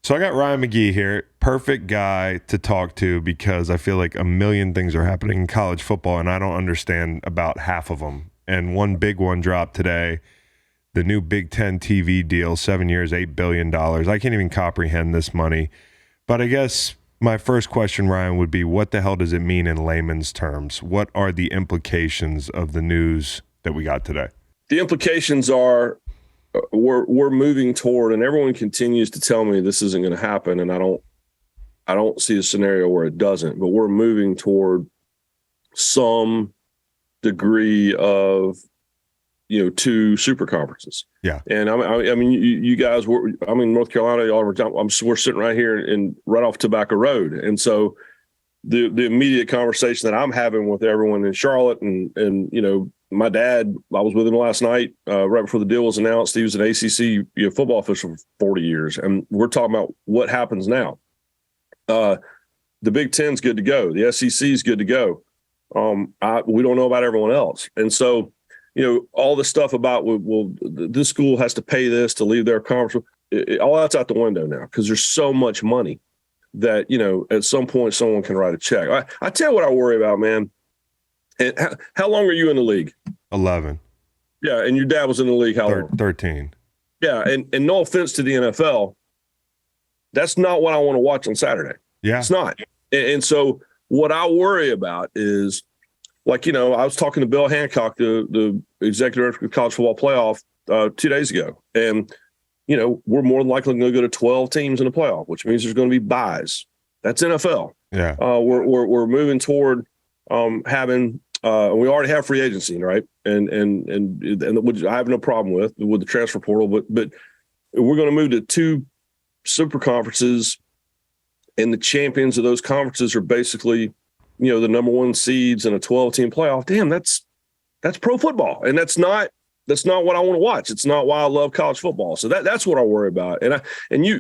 So I got Ryan McGee here, perfect guy to talk to because I feel like a million things are happening in college football and I don't understand about half of them. And one big one dropped today, the new Big Ten TV deal, 7 years, $8 billion. I can't even comprehend this money. But I guess my first question, Ryan, would be what the hell does it mean in layman's terms? What are the implications of the news that we got today? The implications are we're moving toward, and everyone continues to tell me this isn't going to happen, and I don't see a scenario where it doesn't, but we're moving toward some degree of, two super conferences. Yeah. And I mean, you guys were, North Carolina, we're sitting right here and right off Tobacco Road. And so the immediate conversation that I'm having with everyone in Charlotte and my dad, I was with him last night, right before the deal was announced. He was an ACC football official for 40 years. And we're talking about what happens now. The Big Ten's good to go. The SEC is good to go. We don't know about everyone else. And so, all the stuff about, this school has to pay this to leave their conference, all that's out the window now because there's so much money that, at some point someone can write a check. I tell you what I worry about, man. And how long are you in the league? 11. Yeah, and your dad was in the league how long? 13. Yeah, and no offense to the NFL, that's not what I want to watch on Saturday. Yeah. It's not. And so what I worry about is, I was talking to Bill Hancock, the executive director of the College Football Playoff, 2 days ago. And, we're more than likely going to go to 12 teams in the playoff, which means there's going to be byes. That's NFL. Yeah. We're moving toward having we already have free agency, right? And which I have no problem with the transfer portal, but we're going to move to two super conferences, and the champions of those conferences are basically, the number one seeds in a 12-team playoff. Damn, that's pro football, and that's not what I want to watch. It's not why I love college football. So that's what I worry about.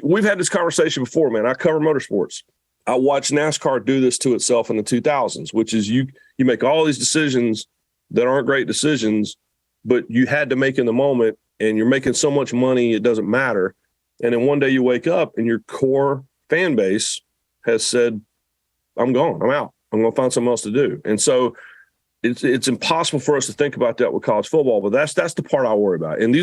We've had this conversation before, man. I cover motorsports. I watched NASCAR do this to itself in the 2000s, which is you make all these decisions that aren't great decisions, but you had to make in the moment, and you're making so much money it doesn't matter. And then one day you wake up and your core fan base has said, I'm gone. I'm out. I'm going to find something else to do. And so it's impossible for us to think about that with college football, but that's the part I worry about. And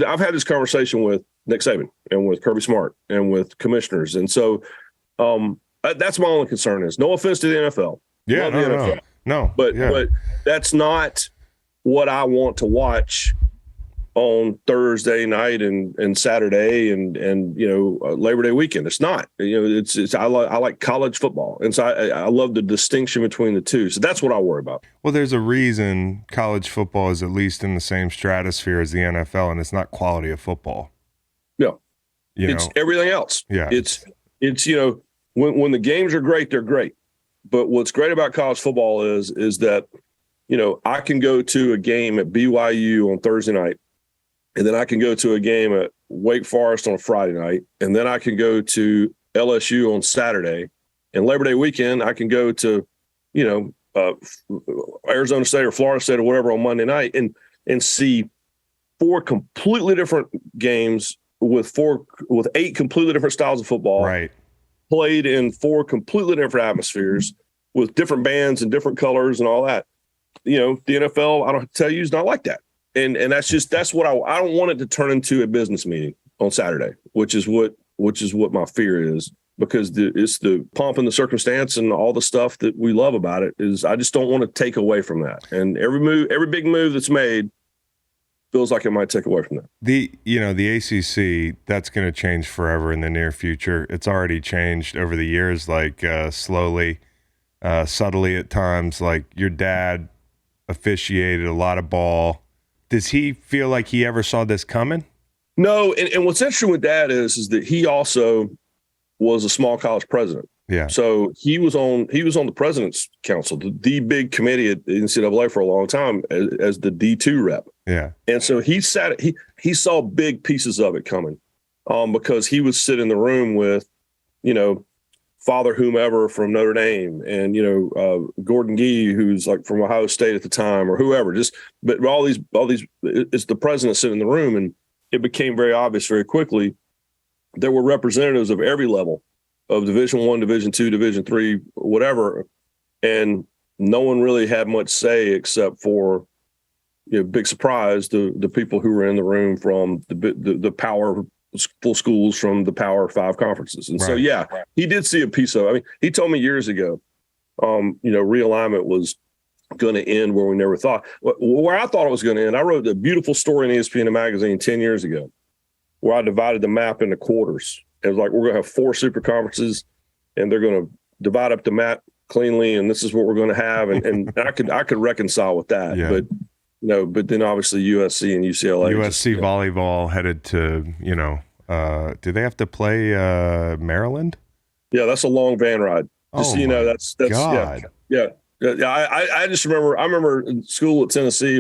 I've had this conversation with Nick Saban and with Kirby Smart and with commissioners. And so that's my only concern is no offense to the NFL. Yeah, Love the NFL. No. But that's not what I want to watch on Thursday night and Saturday and Labor Day weekend. It's not. I like college football, and so I love the distinction between the two. So that's what I worry about. Well, there's a reason college football is at least in the same stratosphere as the NFL, and it's not quality of football. No, it's everything else. Yeah, it's when the games are great, they're great. But what's great about college football is that I can go to a game at BYU on Thursday night. And then I can go to a game at Wake Forest on a Friday night. And then I can go to LSU on Saturday. And Labor Day weekend, I can go to, Arizona State or Florida State or whatever on Monday night and see four completely different games with 8 completely different styles of football. Right. Played in 4 completely different atmospheres with different bands and different colors and all that. The NFL, I don't tell you, is not like that. And that's what I don't want it to turn into a business meeting on Saturday, which is what my fear is, because it's the pomp and the circumstance and all the stuff that we love about it is I just don't want to take away from that. And every big move that's made feels like it might take away from that. The ACC, that's going to change forever in the near future. It's already changed over the years, like slowly, subtly at times. Like your dad officiated a lot of ball. Does he feel like he ever saw this coming? No, and what's interesting with that is that he also was a small college president. Yeah. So he was on the president's council, the big committee at the NCAA for a long time as the D2 rep. Yeah. And so he saw big pieces of it coming, because he would sit in the room with, Father whomever from Notre Dame and, Gordon Gee, who's like from Ohio State at the time, or whoever, but all these, it's the president sitting in the room. And it became very obvious very quickly there were representatives of every level of Division I, Division II, Division III, whatever, and no one really had much say except for, big surprise, the people who were in the room from the powerful schools from the Power 5 conferences. And so, yeah, he did see a piece of it. I mean, he told me years ago, realignment was going to end where we never thought. Where I thought it was going to end, I wrote a beautiful story in ESPN magazine 10 years ago where I divided the map into quarters. It was like, we're going to have 4 super conferences, and they're going to divide up the map cleanly, and this is what we're going to have. And I could reconcile with that. Yeah. But then obviously USC and UCLA. USC volleyball headed to, do they have to play Maryland? Yeah, that's a long van ride. Just so you know, that's God. Yeah. I just remember. I remember in school at Tennessee,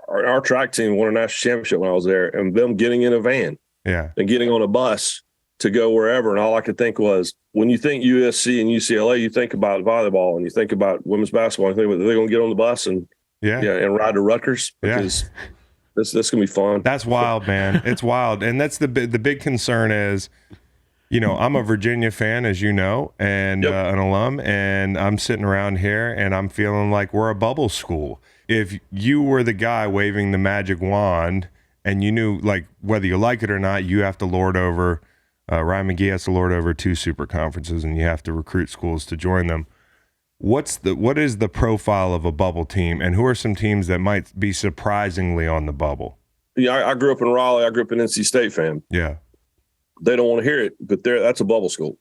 our track team won a national championship when I was there, and them getting in a van, and getting on a bus to go wherever. And all I could think was, when you think USC and UCLA, you think about volleyball, and you think about women's basketball. And you think, are they going to get on the bus and and ride to Rutgers? Because that's going to be fun. That's wild, man. It's wild, and that's the big concern is. I'm a Virginia fan, as you know, and an alum, and I'm sitting around here, and I'm feeling like we're a bubble school. If you were the guy waving the magic wand, and you knew, like, whether you like it or not, you have to lord over, Ryan McGee has to lord over 2 super conferences, and you have to recruit schools to join them. What is the profile of a bubble team, and who are some teams that might be surprisingly on the bubble? Yeah, I grew up in Raleigh. I grew up an NC State fan. Yeah. They don't want to hear it, but that's a bubble school.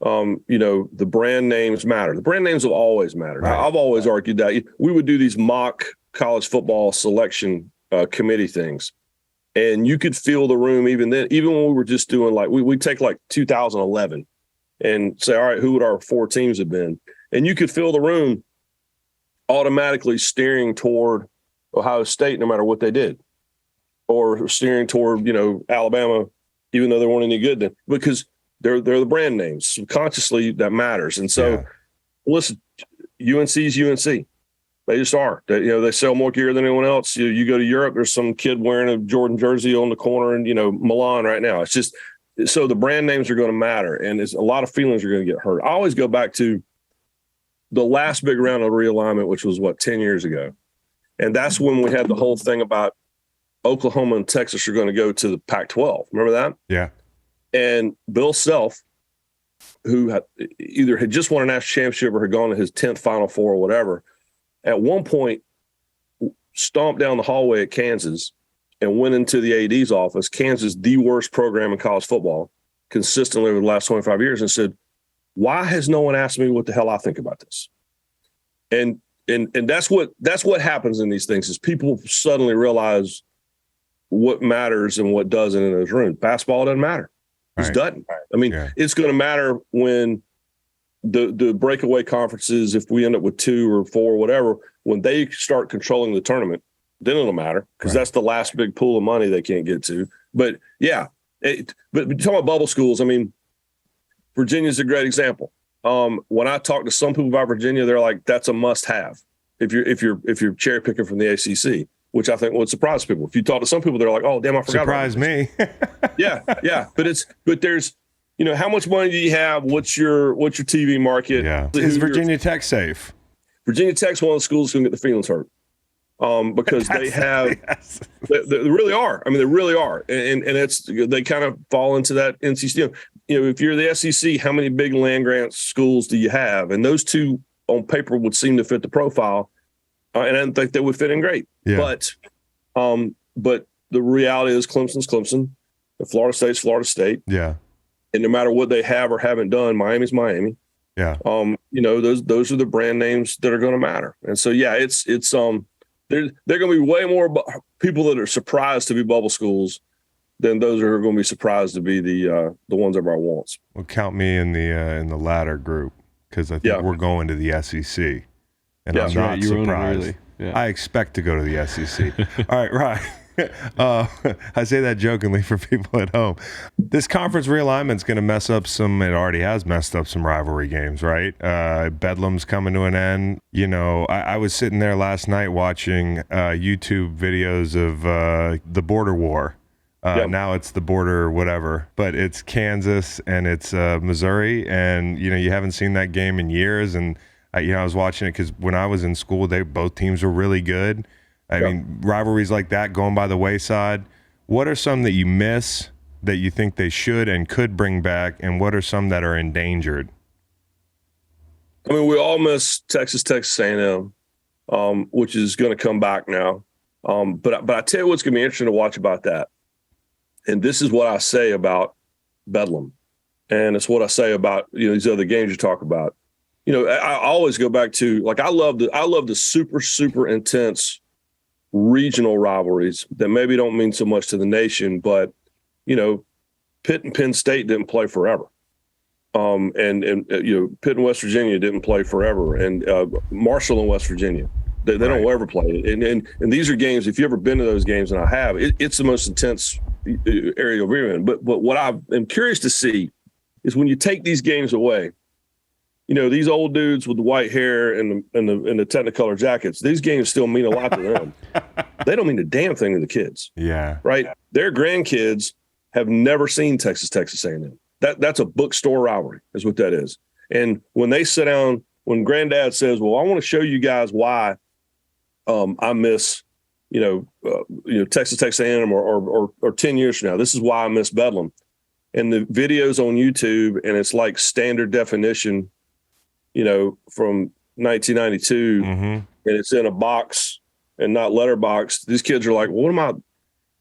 The brand names matter. The brand names will always matter. Right. I've always argued that we would do these mock college football selection committee things, and you could feel the room even then, even when we were just doing we take 2011 and say, all right, who would our 4 teams have been? And you could feel the room automatically steering toward Ohio State, no matter what they did, or steering toward, Alabama, even though they weren't any good then, because they're the brand names. Subconsciously, that matters. And so, listen, UNC's UNC. They just are. They sell more gear than anyone else. You go to Europe, there's some kid wearing a Jordan jersey on the corner in, Milan right now. It's just, so the brand names are going to matter, and a lot of feelings are going to get hurt. I always go back to the last big round of realignment, which was 10 years ago. And that's when we had the whole thing about Oklahoma and Texas are going to go to the Pac-12. Remember that? Yeah. And Bill Self, who either had just won a national championship or had gone to his 10th Final Four or whatever, at one point stomped down the hallway at Kansas and went into the AD's office, Kansas, the worst program in college football, consistently over the last 25 years, and said, why has no one asked me what the hell I think about this? And that's what happens in these things is people suddenly realize what matters and what doesn't in those rooms. Basketball doesn't matter. It doesn't. I mean, it's going to matter when the breakaway conferences, if we end up with 2 or 4 or whatever, when they start controlling the tournament, then it'll matter because that's the last big pool of money they can't get to. But but talking about bubble schools, I mean, Virginia's a great example. When I talk to some people about Virginia, they're like, that's a must-have if you're cherry picking from the ACC. Which I think would surprise people. If you talk to some people, they're like, "Oh, damn, I forgot." Surprise me. yeah. But there's, how much money do you have? What's your TV market? Yeah. Is Virginia Tech safe? Virginia Tech's one of the schools who can get the feelings hurt, because they have. They really are. I mean, they really are, and they kind of fall into that NC State. If you're the SEC, how many big land grant schools do you have? And those 2 on paper would seem to fit the profile. And I didn't think they would fit in great. Yeah. But the reality is Clemson's Clemson, and Florida State's Florida State. Yeah. And no matter what they have or haven't done, Miami's Miami. Yeah. Those are the brand names that are going to matter. And so, it's they're going to be way more people that are surprised to be bubble schools than those who are going to be surprised to be the ones everybody wants. Well, count me in the latter group because I think we're going to the SEC. And I'm not surprised. Really. Yeah. I expect to go to the SEC. All right. I say that jokingly for people at home. This conference realignment is going to mess up it already has messed up some rivalry games, right? Bedlam's coming to an end. I was sitting there last night watching YouTube videos of the border war Now it's the border or whatever, but it's Kansas and it's Missouri, and you haven't seen that game in years. And I was watching it because when I was in school, both teams were really good. I mean, rivalries like that going by the wayside. What are some that you miss that you think they should and could bring back, and what are some that are endangered? I mean, we all miss Texas A&M, which is going to come back now. But I tell you what's going to be interesting to watch about that. And this is what I say about Bedlam. And it's what I say about, these other games you talk about. I always go back to, like, I love the super, super intense regional rivalries that maybe don't mean so much to the nation, but, Pitt and Penn State didn't play forever. And Pitt and West Virginia didn't play forever. And Marshall and West Virginia. They don't ever play. And these are games, if you've ever been to those games, and I have, it's the most intense area we're in. But what I am curious to see is when you take these games away, these old dudes with the white hair and the Technicolor jackets, these games still mean a lot to them. They don't mean a damn thing to the kids. Yeah. Right? Their grandkids have never seen Texas A&M. That's a bookstore rivalry is what that is. And when they sit down, when granddad says, well, I want to show you guys why I miss, Texas A&M or 10 years from now, this is why I miss Bedlam. And the video's on YouTube, and it's like standard definition, from 1992, and it's in a box and not letterboxed. These kids are like, well,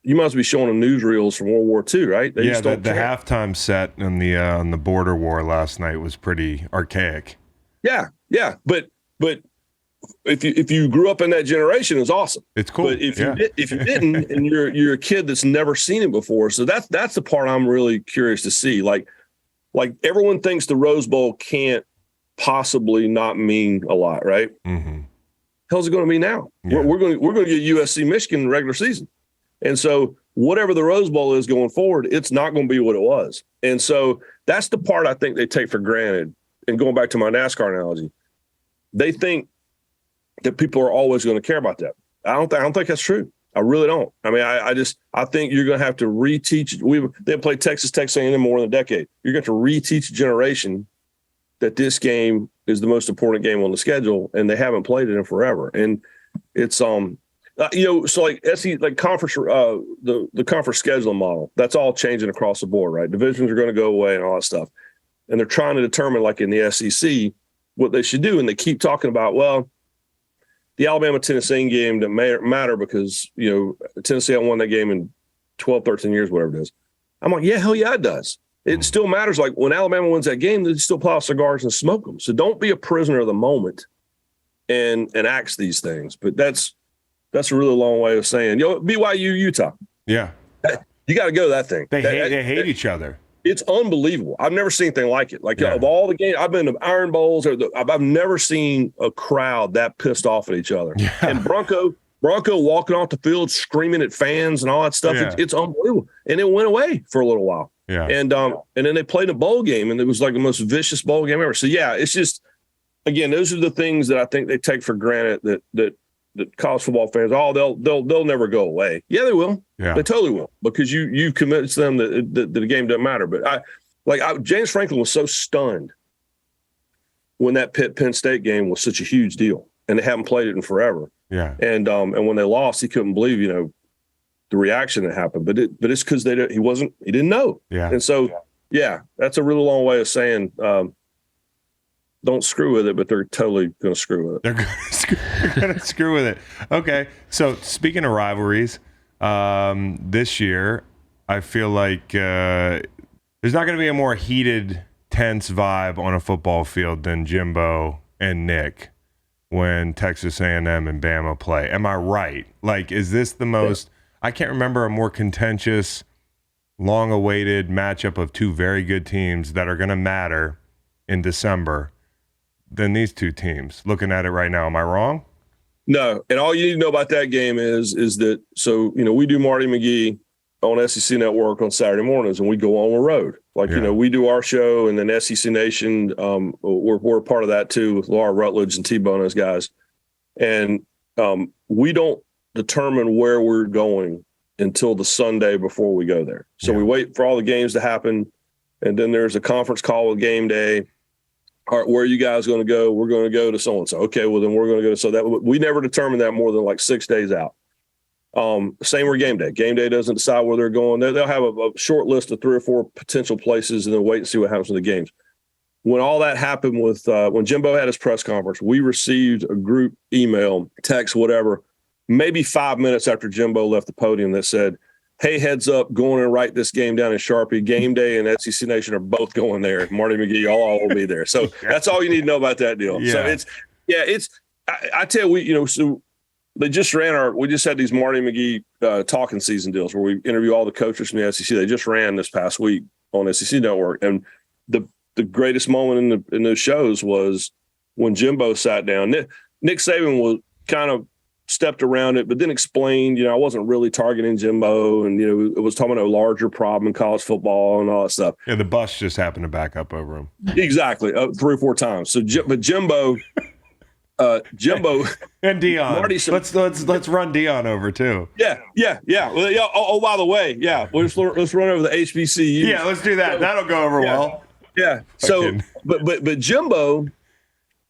you must be showing them newsreels from World War II, right? The halftime set on the border war last night was pretty archaic. Yeah. But if you grew up in that generation, it's awesome. It's cool. But if you didn't, and you're a kid that's never seen it before, so that's the part I'm really curious to see. Like everyone thinks the Rose Bowl can't possibly not mean a lot, right? Mm-hmm. How's it going to be now? Yeah. We're going to get USC Michigan in the regular season, and so whatever the Rose Bowl is going forward, it's not going to be what it was. And so that's the part I think they take for granted. And going back to my NASCAR analogy, they think that people are always going to care about that. I don't think that's true. I really don't. I mean, I think you're going to have to reteach. They played Texas A&M more than a decade. You're going to have to reteach a generation that this game is the most important game on the schedule, and they haven't played it in forever. And it's so like SEC, like conference, the conference scheduling model, that's all changing across the board, right? Divisions are going to go away and all that stuff. And they're trying to determine, like in the SEC, what they should do. And they keep talking about, well, the Alabama-Tennessee game doesn't matter because, Tennessee hasn't won that game in 12, 13 years, whatever it is. I'm like, yeah, hell yeah, it does. It still matters. Like when Alabama wins that game, they still pull out cigars and smoke them. So don't be a prisoner of the moment and axe these things. But that's a really long way of saying, BYU, Utah. Yeah. You got to go to that thing. They hate each other. It's unbelievable. I've never seen anything like it. Like of all the games, I've been to Iron Bowls, I've never seen a crowd that pissed off at each other. Yeah. And Bronco walking off the field screaming at fans and all that stuff. Yeah. It's unbelievable. And it went away for a little while. Yeah. And then they played a bowl game, and it was like the most vicious bowl game ever. So yeah, it's just, again, those are the things that I think they take for granted that college football fans, they'll never go away. Yeah, they will. Yeah. They totally will, because you convinced them that the game doesn't matter. But James Franklin was so stunned when that Penn State game was such a huge deal, and they haven't played it in forever. Yeah. And when they lost, he couldn't believe the reaction that happened. But it's because he didn't know. Yeah. And so that's a really long way of saying don't screw with it, but they're totally going to screw with it. They're going to screw with it. Okay. So speaking of rivalries, this year, I feel like there's not going to be a more heated, tense vibe on a football field than Jimbo and Nick when Texas A&M and Bama play. Am I right? Like, is this the most I can't remember a more contentious, long-awaited matchup of two very good teams that are going to matter in December than these two teams. Looking at it right now, am I wrong? No, and all you need to know about that game is that, so, we do Marty McGee on SEC Network on Saturday mornings, and we go on the road. Like, we do our show, and then SEC Nation, we're a part of that too, with Laura Rutledge and T-Bone and those guys. And we don't determine where we're going until the Sunday before we go there. So we wait for all the games to happen, and then there's a conference call with game day. All right, where are you guys going to go? We're going to go to so-and-so. Okay, well, then we're going to go to so that. We never determine that more than like 6 days out. Same with game day. Game day doesn't decide where they're going. They'll have a short list of 3 or 4 potential places and then wait and see what happens with the games. When all that happened with when Jimbo had his press conference, we received a group email, text, whatever, maybe 5 minutes after Jimbo left the podium that said, hey, heads up, going and write this game down in Sharpie. Game day and SEC Nation are both going there. Marty McGee, all will be there. So that's all you need to know about that deal. Yeah. So I tell you, so they just we just had these Marty McGee talking season deals where we interview all the coaches from the SEC. They just ran this past week on SEC Network. And the greatest moment in those shows was when Jimbo sat down. Nick Saban was kind of stepped around it, but then explained, I wasn't really targeting Jimbo, and, it was talking about a larger problem in college football and all that stuff. Yeah, the bus just happened to back up over him. Exactly, 3 or 4 times. So, but Jimbo and Dion. Marty, let's run Dion over too. Yeah. Well, oh, by the way, let's run over the HBCU. Yeah, let's do that. That'll go over well. Yeah. So, but Jimbo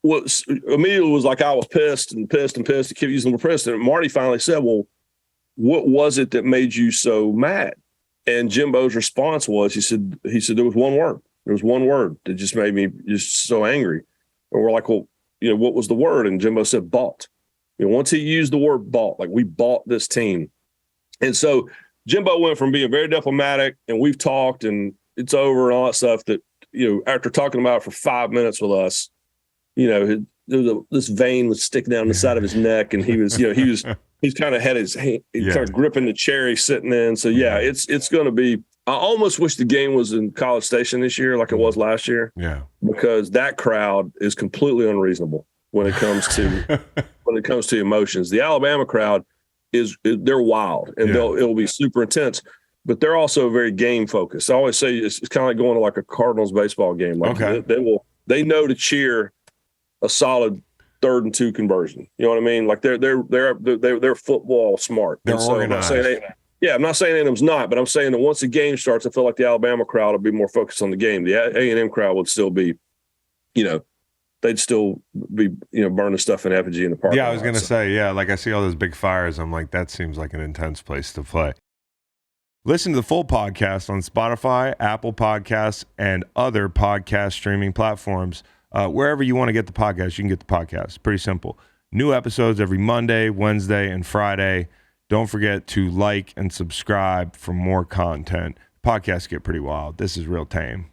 immediately was like, I was pissed. He kept using the word pissed. And Marty finally said, well, what was it that made you so mad? And Jimbo's response was, he said, there was one word. There was one word that just made me just so angry. And we're like, well, what was the word? And Jimbo said, bought. Once he used the word bought, like we bought this team. And so Jimbo went from being very diplomatic and we've talked and it's over and all that stuff that, after talking about it for 5 minutes with us, this vein was sticking down the side of his neck, and he's kind of had his hand, kind of gripping the chair he's sitting in. So it's going to be. I almost wish the game was in College Station this year, like it was last year. Yeah, because that crowd is completely unreasonable when it comes to emotions. The Alabama crowd they're wild, and it'll be super intense. But they're also very game focused. I always say it's kind of like going to like a Cardinals baseball game. Like they know to cheer a solid 3rd and 2 conversion. You know what I mean? Like they're football smart. They're organized. I'm not saying A&M's not, but I'm saying that once the game starts, I feel like the Alabama crowd will be more focused on the game. The A&M crowd would still be, they'd still be, burning stuff in effigy in the park. Yeah, I was going to say, like I see all those big fires. I'm like, that seems like an intense place to play. Listen to the full podcast on Spotify, Apple Podcasts, and other podcast streaming platforms. Wherever you want to get the podcast, you can get the podcast. Pretty simple. New episodes every Monday, Wednesday, and Friday. Don't forget to like and subscribe for more content. Podcasts get pretty wild. This is real tame.